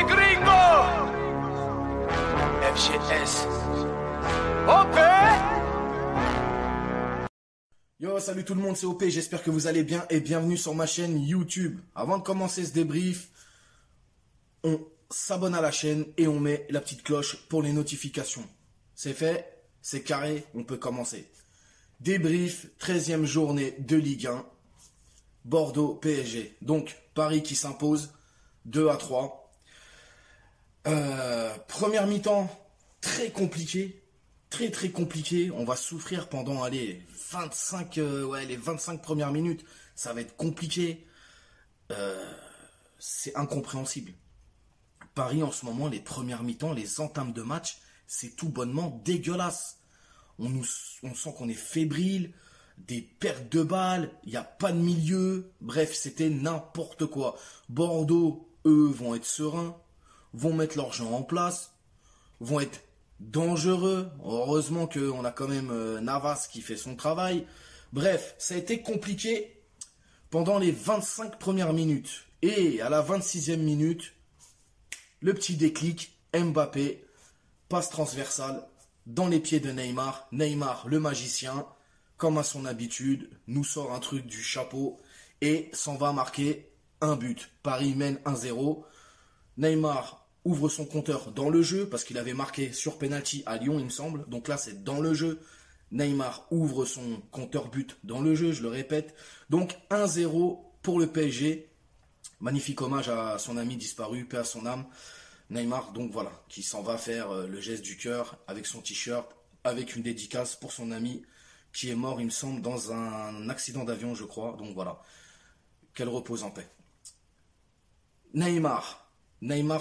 les gringos. FGS. OP. Yo, salut tout le monde, c'est OP, j'espère que vous allez bien et bienvenue sur ma chaîne YouTube. Avant de commencer ce débrief, on s'abonne à la chaîne et on met la petite cloche pour les notifications. C'est fait, c'est carré, on peut commencer. Débrief, 13e journée de Ligue 1, Bordeaux PSG. Donc, Paris qui s'impose, 2-3. Première mi-temps, très compliqué. Très compliqué, on va souffrir pendant les 25 premières minutes, ça va être compliqué, c'est incompréhensible. Paris en ce moment, les premières mi-temps, les entames de match, c'est tout bonnement dégueulasse. On sent qu'on est fébrile, des pertes de balles, il n'y a pas de milieu, bref, c'était n'importe quoi. Bordeaux, eux, vont être sereins, vont mettre leur jeu en place, vont être dangereux. Heureusement qu'on a quand même Navas qui fait son travail. Bref, ça a été compliqué pendant les 25 premières minutes. Et à la 26e minute, le petit déclic, Mbappé, passe transversale dans les pieds de Neymar. Neymar, le magicien, comme à son habitude, nous sort un truc du chapeau et s'en va marquer un but. Paris mène 1-0. Neymar ouvre son compteur dans le jeu, parce qu'il avait marqué sur penalty à Lyon, il me semble. Donc là, c'est dans le jeu. Neymar ouvre son compteur but dans le jeu, je le répète. Donc 1-0 pour le PSG. Magnifique hommage à son ami disparu, paix à son âme. Neymar, donc voilà, qui s'en va faire le geste du cœur avec son t-shirt, avec une dédicace pour son ami qui est mort, il me semble, dans un accident d'avion, je crois. Donc voilà, qu'elle repose en paix. Neymar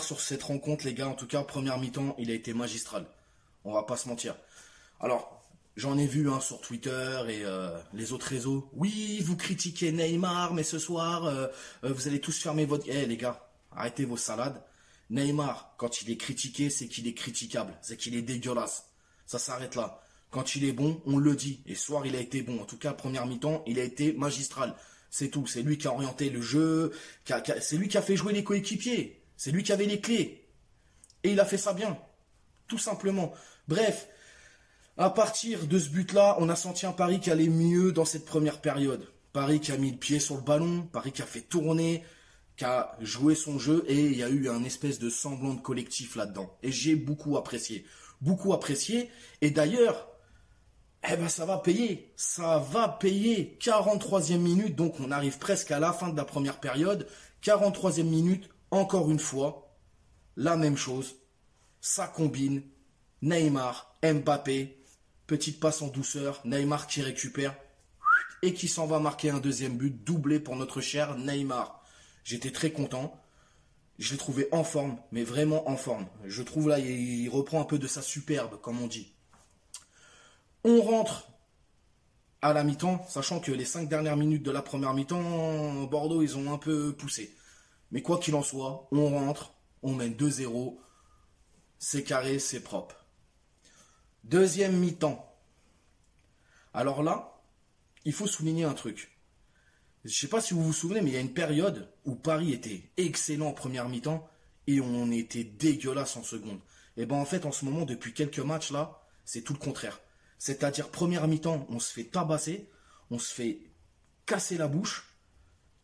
sur cette rencontre, les gars, en tout cas, première mi-temps, il a été magistral. On va pas se mentir. Alors, j'en ai vu sur Twitter et les autres réseaux. Oui, vous critiquez Neymar, mais ce soir, vous allez tous fermer votre... les gars, arrêtez vos salades. Neymar, quand il est critiqué, c'est qu'il est critiquable. C'est qu'il est dégueulasse. Ça s'arrête là. Quand il est bon, on le dit. Et ce soir, il a été bon. En tout cas, première mi-temps, il a été magistral. C'est tout. C'est lui qui a orienté le jeu. C'est lui qui a fait jouer les coéquipiers. C'est lui qui avait les clés. Et il a fait ça bien. Tout simplement. Bref, à partir de ce but-là, on a senti un Paris qui allait mieux dans cette première période. Paris qui a mis le pied sur le ballon. Paris qui a fait tourner, qui a joué son jeu. Et il y a eu un espèce de semblant de collectif là-dedans. Et j'ai beaucoup apprécié. Beaucoup apprécié. Et d'ailleurs, ça va payer. Ça va payer. 43e minute. Donc on arrive presque à la fin de la première période. 43e minute. Encore une fois, la même chose, ça combine, Neymar, Mbappé, petite passe en douceur, Neymar qui récupère et qui s'en va marquer un deuxième but, doublé pour notre cher Neymar. J'étais très content, je l'ai trouvé en forme, mais vraiment en forme. Je trouve là, il reprend un peu de sa superbe, comme on dit. On rentre à la mi-temps, sachant que les 5 dernières minutes de la première mi-temps, Bordeaux, ils ont un peu poussé. Mais quoi qu'il en soit, on rentre, on mène 2-0, c'est carré, c'est propre. Deuxième mi-temps. Alors là, il faut souligner un truc. Je ne sais pas si vous vous souvenez, mais il y a une période où Paris était excellent en première mi-temps et on était dégueulasse en seconde. Et en fait, en ce moment, depuis quelques matchs là, c'est tout le contraire. C'est-à-dire, première mi-temps, on se fait tabasser, on se fait casser la bouche.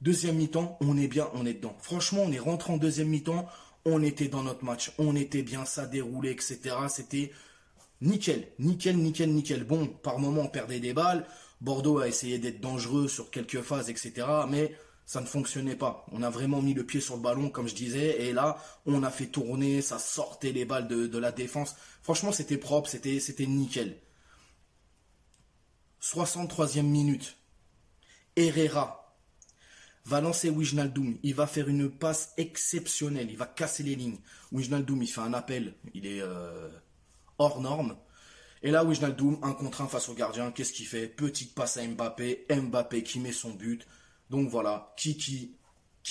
Deuxième mi-temps, on est bien, on est dedans. Franchement, on est rentré en deuxième mi-temps, on était dans notre match, on était bien, ça déroulait, etc. C'était nickel. Bon, par moments, on perdait des balles. Bordeaux a essayé d'être dangereux sur quelques phases, etc. Mais ça ne fonctionnait pas. On a vraiment mis le pied sur le ballon, comme je disais. Et là, on a fait tourner, ça sortait les balles de la défense. Franchement, c'était propre, c'était nickel. 63e minute. Herrera va lancer Wijnaldum, il va faire une passe exceptionnelle, il va casser les lignes. Wijnaldum, il fait un appel, il est hors norme. Et là, Wijnaldum, 1 contre 1 face au gardien, qu'est-ce qu'il fait? Petite passe à Mbappé, Mbappé qui met son but. Donc voilà, qui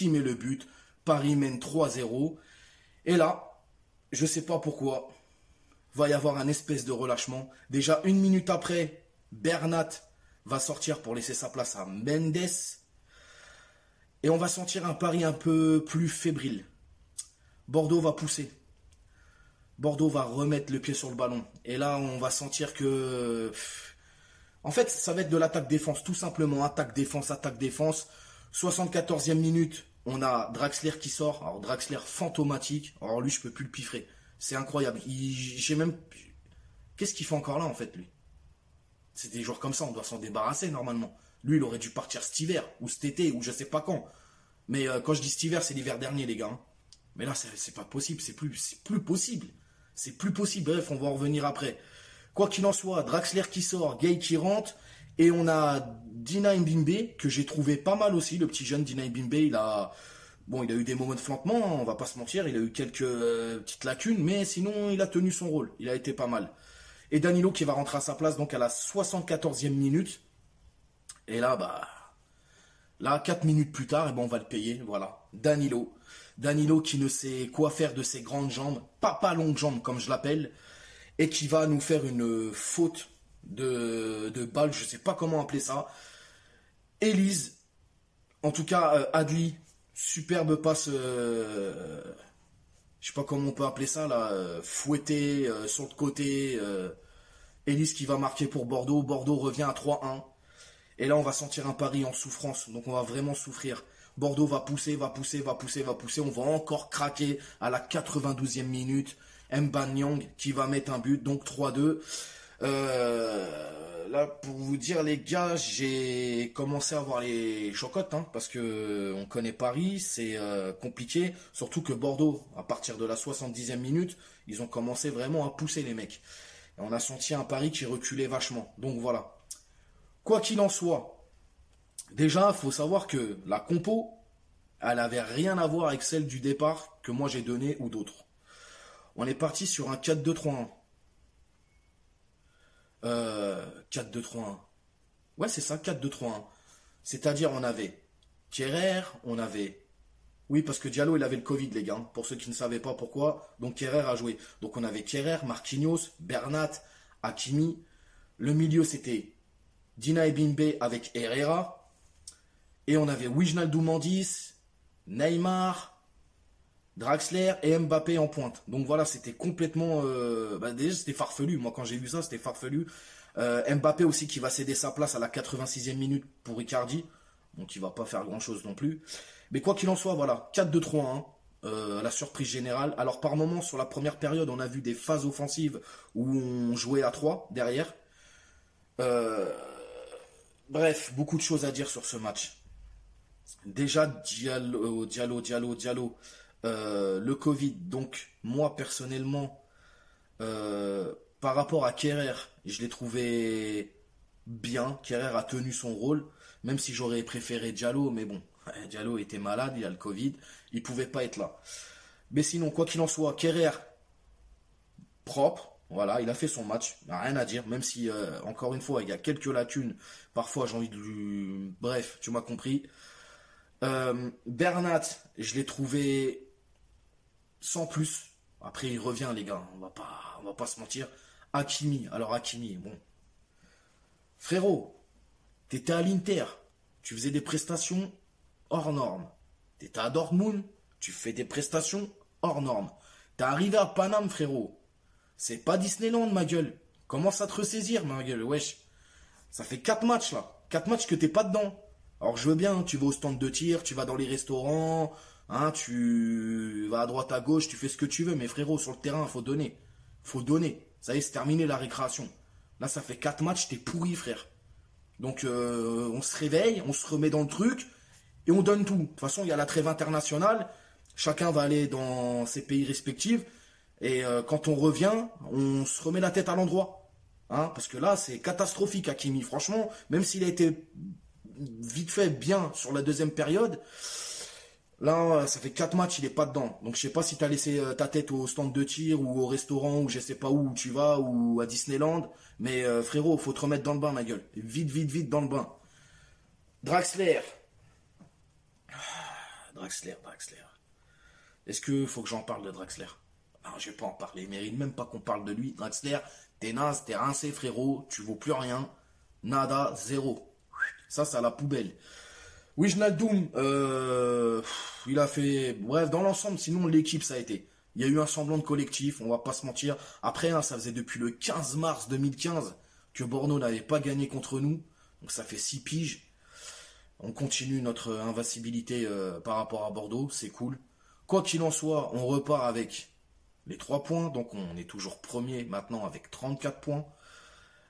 met le but. Paris mène 3-0. Et là, je ne sais pas pourquoi, va y avoir un espèce de relâchement. Déjà, 1 minute après, Bernat va sortir pour laisser sa place à Mendes. Et on va sentir un Paris un peu plus fébrile. Bordeaux va pousser. Bordeaux va remettre le pied sur le ballon. Et là, on va sentir que... En fait, ça va être de l'attaque-défense, tout simplement. Attaque-défense, attaque-défense. 74e minute, on a Draxler qui sort. Alors, Draxler fantomatique. Alors, lui, je peux plus le piffrer. C'est incroyable. J'ai même... Qu'est-ce qu'il fait encore là, en fait, lui? C'est des joueurs comme ça, on doit s'en débarrasser, normalement. Lui, il aurait dû partir cet hiver, ou cet été, ou je sais pas quand. Mais quand je dis cet hiver, c'est l'hiver dernier, les gars. Hein. Mais là, c'est pas possible, c'est plus possible. C'est plus possible. Bref, on va en revenir après. Quoi qu'il en soit, Draxler qui sort, Gay qui rentre, et on a Dina Mbimbe, que j'ai trouvé pas mal aussi, le petit jeune Dina Mbimbe, il a eu des moments de flanquement, hein, on va pas se mentir, il a eu quelques petites lacunes, mais sinon, il a tenu son rôle, il a été pas mal. Et Danilo qui va rentrer à sa place, donc à la 74e minute, et là, 4 minutes plus tard, on va le payer, voilà, Danilo qui ne sait quoi faire de ses grandes jambes, pas longues jambes comme je l'appelle, et qui va nous faire une faute de balle, je sais pas comment appeler ça. Elise, en tout cas Adli, superbe passe, je sais pas comment on peut appeler ça là, fouetté sur le côté. Elise qui va marquer pour Bordeaux. Bordeaux revient à 3-1. Et là on va sentir un Paris en souffrance, donc on va vraiment souffrir. Bordeaux va pousser. On va encore craquer à la 92e minute. Mbanyang qui va mettre un but, donc 3-2. Là, pour vous dire, les gars, j'ai commencé à avoir les chocottes, hein, parce que on connaît Paris, c'est compliqué. Surtout que Bordeaux, à partir de la 70e minute, ils ont commencé vraiment à pousser les mecs. Et on a senti un Paris qui reculait vachement. Donc voilà. Quoi qu'il en soit, déjà, il faut savoir que la compo, elle avait rien à voir avec celle du départ que moi j'ai donné ou d'autres. On est parti sur un 4-2-3-1. 4-2-3-1. Ouais, c'est ça, 4-2-3-1. C'est-à-dire, on avait Kerrer, on avait... Oui, parce que Diallo, il avait le Covid, les gars. Pour ceux qui ne savaient pas pourquoi. Donc, Kerrer a joué. Donc, on avait Kerrer, Marquinhos, Bernat, Hakimi. Le milieu, c'était Dina Ebimbe avec Herrera. Et on avait Wijnaldum en 10, Neymar... Draxler et Mbappé en pointe. Donc voilà, c'était complètement... déjà, c'était farfelu. Moi, quand j'ai vu ça, c'était farfelu. Mbappé aussi qui va céder sa place à la 86e minute pour Icardi. Donc il va pas faire grand-chose non plus. Mais quoi qu'il en soit, voilà, 4-2-3-1. La surprise générale. Alors par moment, sur la première période, on a vu des phases offensives où on jouait à 3 derrière. Bref, beaucoup de choses à dire sur ce match. Déjà, Diallo. Le Covid, donc moi personnellement, par rapport à Kerrer, je l'ai trouvé bien. Kerrer a tenu son rôle, même si j'aurais préféré Diallo, mais bon, Diallo était malade, il a le Covid, il pouvait pas être là. Mais sinon, quoi qu'il en soit, Kerrer propre, voilà, il a fait son match, il n'y a rien à dire, même si, encore une fois, il y a quelques lacunes, parfois j'ai envie de lui... Bref, tu m'as compris. Bernat, je l'ai trouvé sans plus. Après, il revient, les gars. On va pas se mentir. Hakimi. Alors, Hakimi, bon. Frérot, t'étais à l'Inter. Tu faisais des prestations hors normes. T'étais à Dortmund. Tu fais des prestations hors normes. T'es arrivé à Paname, frérot. C'est pas Disneyland, ma gueule. Commence à te ressaisir, ma gueule. Wesh. Ça fait 4 matchs, là. 4 matchs que t'es pas dedans. Alors, je veux bien, tu vas au stand de tir, tu vas dans les restaurants... Hein, tu vas à droite à gauche, tu fais ce que tu veux, mais frérot, sur le terrain, faut donner. Faut donner. Ça y est, c'est terminé la récréation. Là, ça fait 4 matchs, t'es pourri, frère. Donc, on se réveille, on se remet dans le truc, et on donne tout. De toute façon, il y a la trêve internationale, chacun va aller dans ses pays respectifs, et quand on revient, on se remet la tête à l'endroit. Hein, parce que là, c'est catastrophique, Hakimi. Franchement, même s'il a été vite fait bien sur la deuxième période... Là, ça fait 4 matchs, il est pas dedans. Donc je sais pas si t'as laissé ta tête au stand de tir ou au restaurant ou je sais pas où tu vas ou à Disneyland. Mais frérot, faut te remettre dans le bain, ma gueule. Vite dans le bain. Draxler. Draxler. Est-ce que faut que j'en parle de Draxler? Non, je vais pas en parler. Il mérite même pas qu'on parle de lui. Draxler, t'es naze, t'es rincé, frérot. Tu vaux plus rien. Nada, zéro. Ça, c'est à la poubelle. Wijnaldum, il a fait... Bref, dans l'ensemble, sinon l'équipe, ça a été... Il y a eu un semblant de collectif, on va pas se mentir. Après, hein, ça faisait depuis le 15 mars 2015 que Bordeaux n'avait pas gagné contre nous. Donc ça fait 6 piges. On continue notre invincibilité par rapport à Bordeaux, c'est cool. Quoi qu'il en soit, on repart avec les 3 points. Donc on est toujours premier maintenant avec 34 points.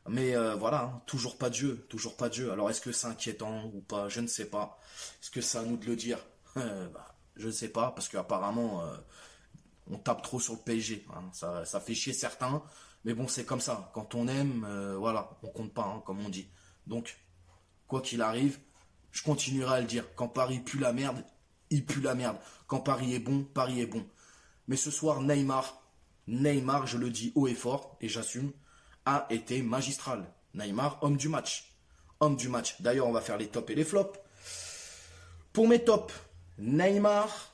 Mais voilà, hein, toujours pas de jeu, toujours pas de jeu. Alors est-ce que c'est inquiétant ou pas? Je ne sais pas. Est-ce que c'est à nous de le dire? Je ne sais pas, parce qu'apparemment... on tape trop sur le PSG, hein. Ça fait chier certains, mais bon, c'est comme ça. Quand on aime, voilà, on compte pas, hein, comme on dit. Donc, quoi qu'il arrive, je continuerai à le dire. Quand Paris pue la merde, il pue la merde. Quand Paris est bon, Paris est bon. Mais ce soir, Neymar, je le dis haut et fort, et j'assume, a été magistral. Neymar, homme du match. Homme du match. D'ailleurs, on va faire les tops et les flops. Pour mes tops, Neymar,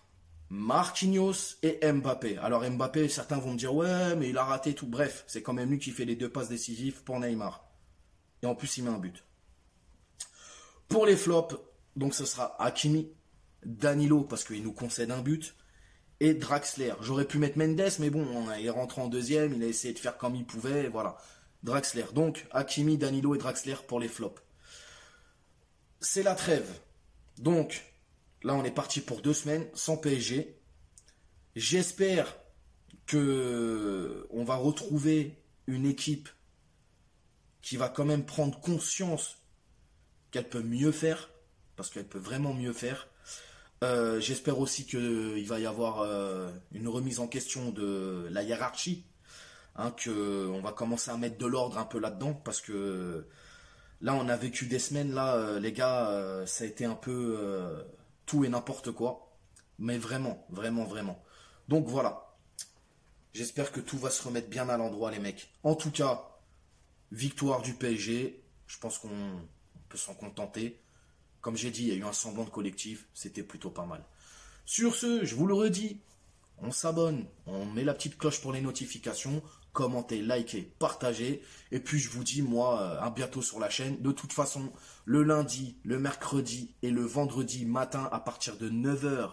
Marquinhos et Mbappé. Alors Mbappé, certains vont me dire ouais, mais il a raté tout. Bref, c'est quand même lui qui fait les 2 passes décisives pour Neymar. Et en plus, il met un but. Pour les flops, donc ce sera Hakimi, Danilo parce qu'il nous concède un but et Draxler. J'aurais pu mettre Mendes, mais bon, il est rentré en deuxième, il a essayé de faire comme il pouvait, voilà. Draxler. Donc Hakimi, Danilo et Draxler pour les flops. C'est la trêve. Donc là, on est parti pour 2 semaines sans PSG. J'espère que on va retrouver une équipe qui va quand même prendre conscience qu'elle peut mieux faire, parce qu'elle peut vraiment mieux faire. J'espère aussi qu'il va y avoir une remise en question de la hiérarchie, hein, qu'on va commencer à mettre de l'ordre un peu là-dedans, parce que là, on a vécu des semaines, là, les gars, ça a été un peu... tout et n'importe quoi, mais vraiment, vraiment, vraiment. Donc voilà, j'espère que tout va se remettre bien à l'endroit, les mecs. En tout cas, victoire du PSG, je pense qu'on peut s'en contenter. Comme j'ai dit, il y a eu un semblant de collectif, c'était plutôt pas mal. Sur ce, je vous le redis, on s'abonne, on met la petite cloche pour les notifications, commentez, likez, partagez, et puis je vous dis, moi, à bientôt sur la chaîne. De toute façon, le lundi, le mercredi et le vendredi matin, à partir de 9 h,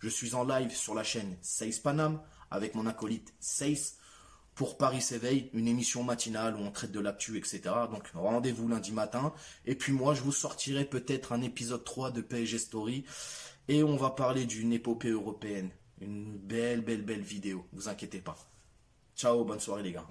je suis en live sur la chaîne Seiss Paname, avec mon acolyte Seiss, pour Paris s'éveille, une émission matinale où on traite de l'actu, etc. Donc rendez-vous lundi matin, et puis moi, je vous sortirai peut-être un épisode 3 de PSG Story, et on va parler d'une épopée européenne. Une belle vidéo, vous inquiétez pas. Ciao, bonne soirée les gars.